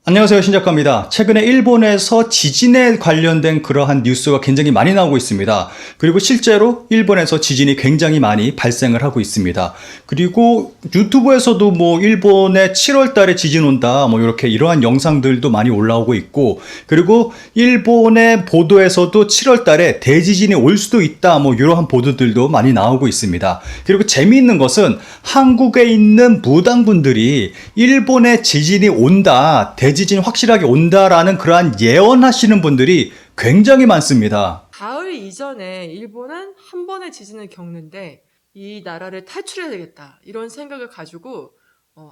안녕하세요, 신작가입니다. 최근에 일본에서 지진에 관련된 그러한 뉴스가 굉장히 많이 나오고 있습니다. 그리고 실제로 일본에서 지진이 굉장히 많이 발생을 하고 있습니다. 그리고 유튜브에서도 일본에 7월 달에 지진 온다, 이러한 영상들도 많이 올라오고 있고, 그리고 일본의 보도에서도 7월 달에 대지진이 올 수도 있다, 이러한 보도들도 많이 나오고 있습니다. 그리고 재미있는 것은 한국에 있는 무당분들이 일본에 지진이 온다, 대지진 확실하게 온다라는 그러한 예언하시는 분들이 굉장히 많습니다. 가을 이전에 일본은 한 번의 지진을 겪는데 이 나라를 탈출해야 되겠다 이런 생각을 가지고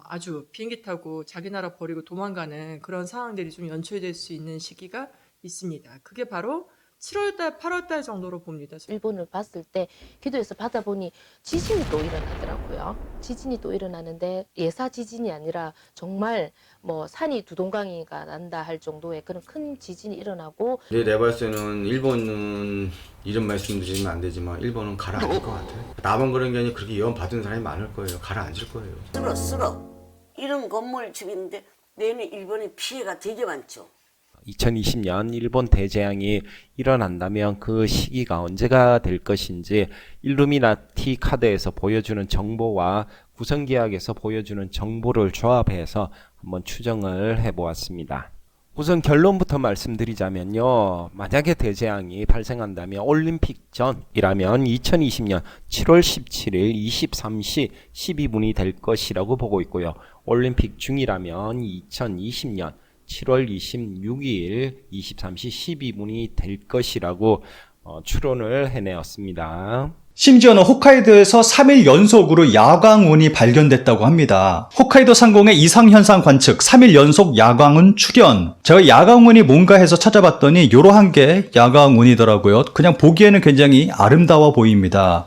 아주 비행기 타고 자기 나라 버리고 도망가는 그런 상황들이 좀 연출될 수 있는 시기가 있습니다. 그게 바로 7월달, 8월달 정도로 봅니다. 일본을 봤을 때 기도에서 받아보니 지진이 또 일어나더라고요. 지진이 또 일어나는데 예사 지진이 아니라 정말 산이 두동강이가 난다 할 정도의 그런 큰 지진이 일어나고. 내가 봤을 때는 일본은 이런 말씀드리면 안 되지만 일본은 가라앉을 것 같아요. 나만 그런 게 아니라 그렇게 예언 받은 사람이 많을 거예요. 가라앉을 거예요. 쓸어 이런 건물집인데 내년 일본의 피해가 되게 많죠. 2020년 일본 대재앙이 일어난다면 그 시기가 언제가 될 것인지 일루미나티 카드에서 보여주는 정보와 구성계약에서 보여주는 정보를 조합해서 한번 추정을 해보았습니다. 우선 결론부터 말씀드리자면요. 만약에 대재앙이 발생한다면 올림픽 전이라면 2020년 7월 17일 23시 12분이 될 것이라고 보고 있고요. 올림픽 중이라면 2020년 7월 26일 23시 12분이 될 것이라고 추론을 해내었습니다. 심지어는 홋카이도에서 3일 연속으로 야광운이 발견됐다고 합니다. 홋카이도 상공의 이상현상 관측, 3일 연속 야광운 출현. 제가 야광운이 뭔가 해서 찾아봤더니 이러한 게 야광운이더라고요. 그냥 보기에는 굉장히 아름다워 보입니다.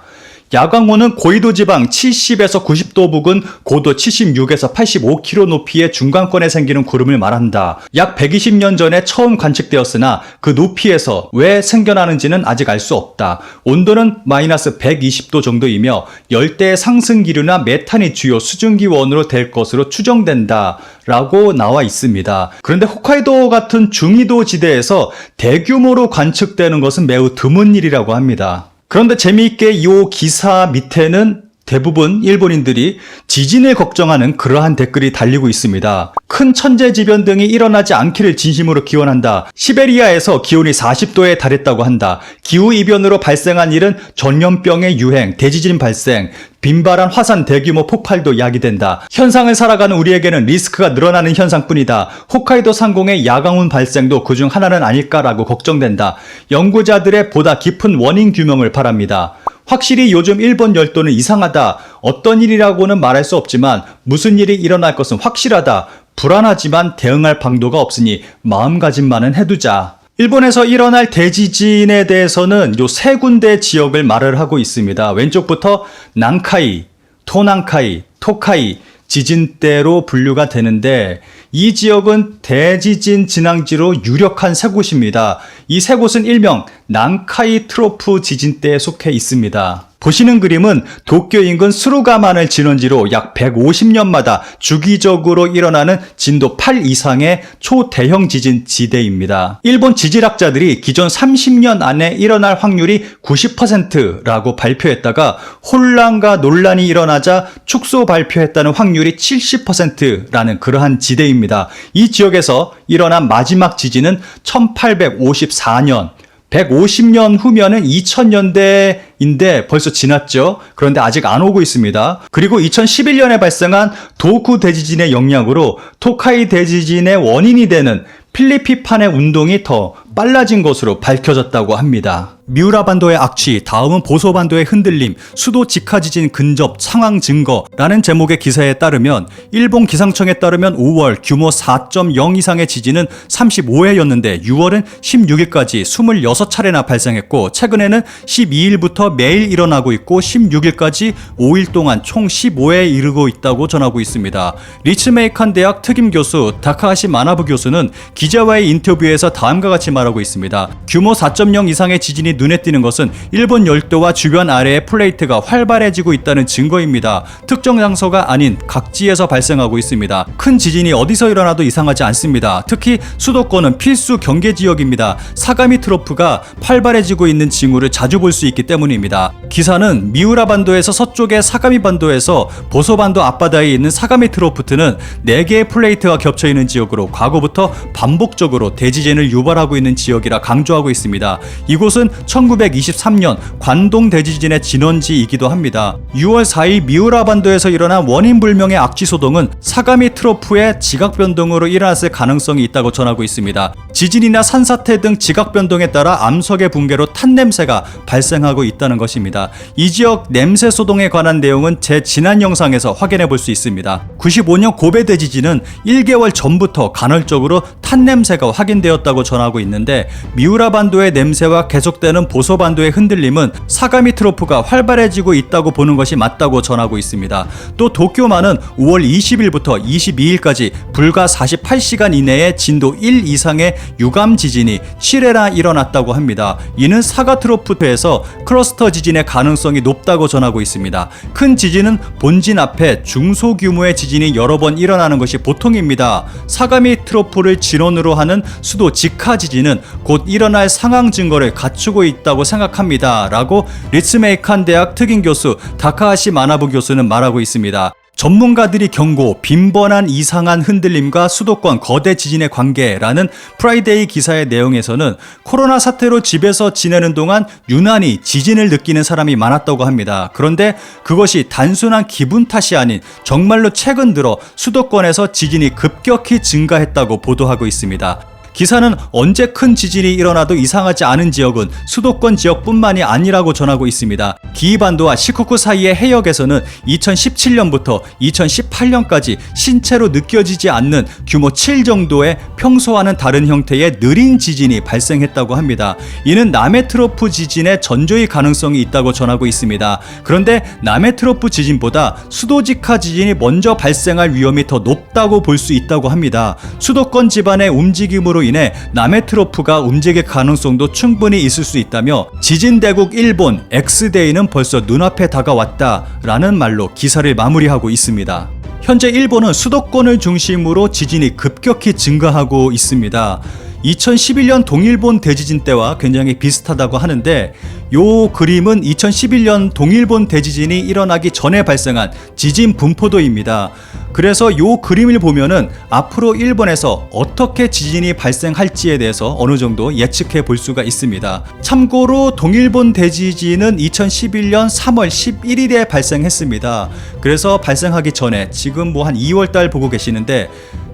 야광운은 고이도 지방 70에서 90도 부근 고도 76에서 85km 높이의 중간권에 생기는 구름을 말한다. 약 120년 전에 처음 관측되었으나 그 높이에서 왜 생겨나는지는 아직 알 수 없다. 온도는 마이너스 120도 정도이며 열대의 상승 기류나 메탄이 주요 수증기원으로 될 것으로 추정된다 라고 나와 있습니다. 그런데 홋카이도 같은 중위도 지대에서 대규모로 관측되는 것은 매우 드문 일이라고 합니다. 그런데 재미있게 이 기사 밑에는 대부분 일본인들이 지진을 걱정하는 그러한 댓글이 달리고 있습니다. 큰 천재지변 등이 일어나지 않기를 진심으로 기원한다. 시베리아에서 기온이 40도에 달했다고 한다. 기후이변으로 발생한 일은 전염병의 유행, 대지진 발생, 빈발한 화산 대규모 폭발도 야기된다. 현상을 살아가는 우리에게는 리스크가 늘어나는 현상뿐이다. 홋카이도 상공의 야광운 발생도 그중 하나는 아닐까라고 걱정된다. 연구자들의 보다 깊은 원인 규명을 바랍니다. 확실히 요즘 일본 열도는 이상하다. 어떤 일이라고는 말할 수 없지만 무슨 일이 일어날 것은 확실하다. 불안하지만 대응할 방도가 없으니 마음가짐만은 해두자. 일본에서 일어날 대지진에 대해서는 요 세 군데 지역을 말을 하고 있습니다. 왼쪽부터 난카이, 토난카이, 토카이 지진대로 분류가 되는데 이 지역은 대지진 진앙지로 유력한 세 곳입니다. 이 세 곳은 일명 난카이 트로프 지진대에 속해 있습니다. 보시는 그림은 도쿄 인근 스루가만을 진원지로 약 150년마다 주기적으로 일어나는 진도 8 이상의 초대형 지진 지대입니다. 일본 지질학자들이 기존 30년 안에 일어날 확률이 90%라고 발표했다가 혼란과 논란이 일어나자 축소 발표했다는 확률이 70%라는 그러한 지대입니다. 이 지역에서 일어난 마지막 지진은 1854년, 150년 후면은 2000년대인데 벌써 지났죠. 그런데 아직 안 오고 있습니다. 그리고 2011년에 발생한 도쿠 대지진의 영향으로 토카이 대지진의 원인이 되는 필리피판의 운동이 더 빨라진 것으로 밝혀졌다고 합니다. 미우라 반도의 악취, 다음은 보소 반도의 흔들림, 수도 직하 지진 근접 상황 증거라는 제목의 기사에 따르면 일본 기상청에 따르면 5월 규모 4.0 이상의 지진은 35회였는데 6월은 16일까지 26차례나 발생했고 최근에는 12일부터 매일 일어나고 있고 16일까지 5일 동안 총 15회에 이르고 있다고 전하고 있습니다. 리츠메이칸 대학 특임 교수 다카하시 마나부 교수는 기자와의 인터뷰에서 다음과 같이 말하고 말하고 있습니다. 규모 4.0 이상의 지진이 눈에 띄는 것은 일본 열도와 주변 아래의 플레이트가 활발해지고 있다는 증거입니다. 특정 장소가 아닌 각지에서 발생하고 있습니다. 큰 지진이 어디서 일어나도 이상하지 않습니다. 특히 수도권은 필수 경계 지역입니다. 사가미 트로프가 활발해지고 있는 징후를 자주 볼 수 있기 때문입니다. 기사는 미우라 반도에서 서쪽의 사가미 반도에서 보소반도 앞바다에 있는 사가미 트로프트는 4개의 플레이트가 겹쳐 있는 지역으로 과거부터 반복적으로 대지진을 유발하고 있는 지역이라 강조하고 있습니다. 이곳은 1923년 관동 대지진의 진원지이기도 합니다. 6월 4일 미우라 반도에서 일어난 원인 불명의 악취 소동은 사가미 트로프의 지각 변동으로 일어났을 가능성이 있다고 전하고 있습니다. 지진이나 산사태 등 지각 변동에 따라 암석의 붕괴로 탄 냄새가 발생하고 있다는 것입니다. 이 지역 냄새 소동에 관한 내용은 제 지난 영상에서 확인해 볼 수 있습니다. 95년 고베 대지진은 1개월 전부터 간헐적으로 탄 냄새가 확인되었다고 전하고 있는데 미우라 반도의 냄새와 계속되는 보소 반도의 흔들림은 사가미 트로프가 활발해지고 있다고 보는 것이 맞다고 전하고 있습니다. 또 도쿄만은 5월 20일부터 22일까지 불과 48시간 이내에 진도 1 이상의 유감 지진이 7회나 일어났다고 합니다. 이는 사가 트로프트에서 클러스터 지진의 가능성이 높다고 전하고 있습니다. 큰 지진은 본진 앞에 중소규모의 지진이 여러 번 일어나는 것이 보통입니다. 사가미 트로프를 진원으로 하는 수도 지카 지진은 곧 일어날 상황 증거를 갖추고 있다고 생각합니다. 라고 리츠메이칸 대학 특임 교수 다카하시 마나부 교수는 말하고 있습니다. 전문가들이 경고, 빈번한 이상한 흔들림과 수도권 거대 지진의 관계라는 프라이데이 기사의 내용에서는 코로나 사태로 집에서 지내는 동안 유난히 지진을 느끼는 사람이 많았다고 합니다. 그런데 그것이 단순한 기분 탓이 아닌 정말로 최근 들어 수도권에서 지진이 급격히 증가했다고 보도하고 있습니다. 기사는 언제 큰 지진이 일어나도 이상하지 않은 지역은 수도권 지역뿐만이 아니라고 전하고 있습니다. 기이반도와 시코쿠 사이의 해역에서는 2017년부터 2018년까지 신체로 느껴지지 않는 규모 7 정도의 평소와는 다른 형태의 느린 지진이 발생했다고 합니다. 이는 남해트로프 지진의 전조의 가능성이 있다고 전하고 있습니다. 그런데 남해트로프 지진보다 수도지카 지진이 먼저 발생할 위험이 더 높다고 볼 수 있다고 합니다. 수도권 지반의 움직임으로 인해 남해트로프가 움직일 가능성도 충분히 있을 수 있다며 지진대국 일본 X데이는 벌써 눈앞에 다가왔다라는 말로 기사를 마무리하고 있습니다. 현재 일본은 수도권을 중심으로 지진이 급격히 증가하고 있습니다. 2011년 동일본 대지진 때와 굉장히 비슷하다고 하는데 요 그림은 2011년 동일본 대지진이 일어나기 전에 발생한 지진 분포도입니다. 그래서 요 그림을 보면은 앞으로 일본에서 어떻게 지진이 발생할지에 대해서 어느 정도 예측해 볼 수가 있습니다. 참고로 동일본 대지진은 2011년 3월 11일에 발생했습니다. 그래서 발생하기 전에 지금 뭐 한 2월 달 보고 계시는데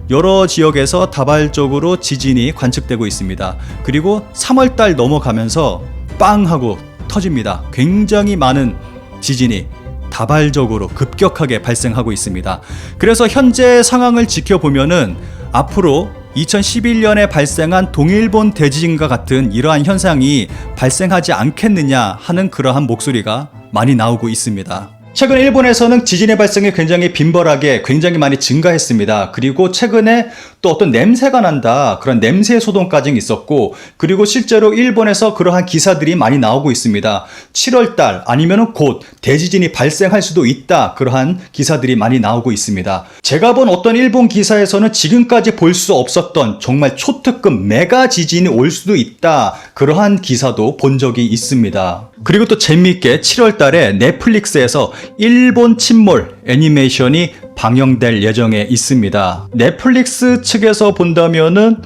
여러 지역에서 다발적으로 지진이 관측되고 있습니다. 그리고 3월 달 넘어가면서 빵 하고 터집니다. 굉장히 많은 지진이 다발적으로 급격하게 발생하고 있습니다. 그래서 현재 상황을 지켜보면은 앞으로 2011년에 발생한 동일본 대지진과 같은 이러한 현상이 발생하지 않겠느냐 하는 그러한 목소리가 많이 나오고 있습니다. 최근 일본에서는 지진의 발생이 굉장히 빈번하게 굉장히 많이 증가했습니다. 그리고 최근에 또 어떤 냄새가 난다, 그런 냄새 소동까지 있었고, 그리고 실제로 일본에서 그러한 기사들이 많이 나오고 있습니다. 7월달 아니면 곧 대지진이 발생할 수도 있다, 그러한 기사들이 많이 나오고 있습니다. 제가 본 어떤 일본 기사에서는 지금까지 볼 수 없었던 정말 초특급 메가 지진이 올 수도 있다, 그러한 기사도 본 적이 있습니다. 그리고 또 재미있게 7월달에 넷플릭스에서 일본 침몰 애니메이션이 방영될 예정에 있습니다. 넷플릭스 측에서 본다면은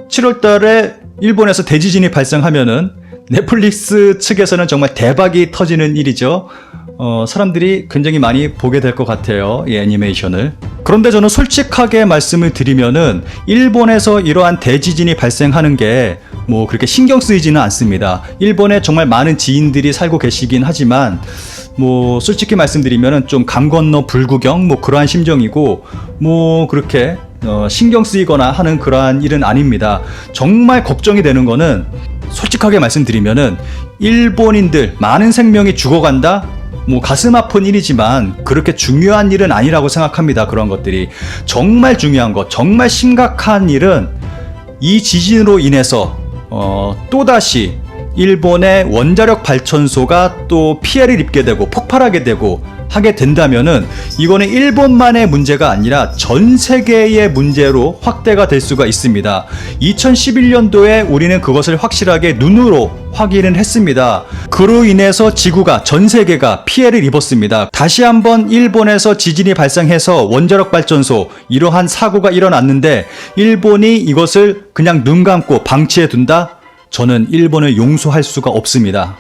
7월달에 일본에서 대지진이 발생하면은 넷플릭스 측에서는 정말 대박이 터지는 일이죠. 사람들이 굉장히 많이 보게 될 것 같아요, 이 애니메이션을. 그런데 저는 솔직하게 말씀을 드리면은 일본에서 이러한 대지진이 발생하는 게 뭐 그렇게 신경 쓰이지는 않습니다. 일본에 정말 많은 지인들이 살고 계시긴 하지만 뭐 솔직히 말씀드리면은 좀 강 건너 불구경 뭐 그러한 심정이고 뭐 그렇게 신경 쓰이거나 하는 그러한 일은 아닙니다. 정말 걱정이 되는 거는 솔직하게 말씀드리면은 일본인들 많은 생명이 죽어간다? 뭐 가슴 아픈 일이지만 그렇게 중요한 일은 아니라고 생각합니다. 그런 것들이 정말 중요한 것, 정말 심각한 일은 이 지진으로 인해서 또다시 일본의 원자력 발전소가 또 피해를 입게 되고 폭발하게 되고 하게 된다면은 이거는 일본만의 문제가 아니라 전 세계의 문제로 확대가 될 수가 있습니다. 2011년도에 우리는 그것을 확실하게 눈으로 확인을 했습니다. 그로 인해서 지구가, 전 세계가 피해를 입었습니다. 다시 한번 일본에서 지진이 발생해서 원자력 발전소 이러한 사고가 일어났는데 일본이 이것을 그냥 눈 감고 방치해 둔다? 저는 일본을 용서할 수가 없습니다.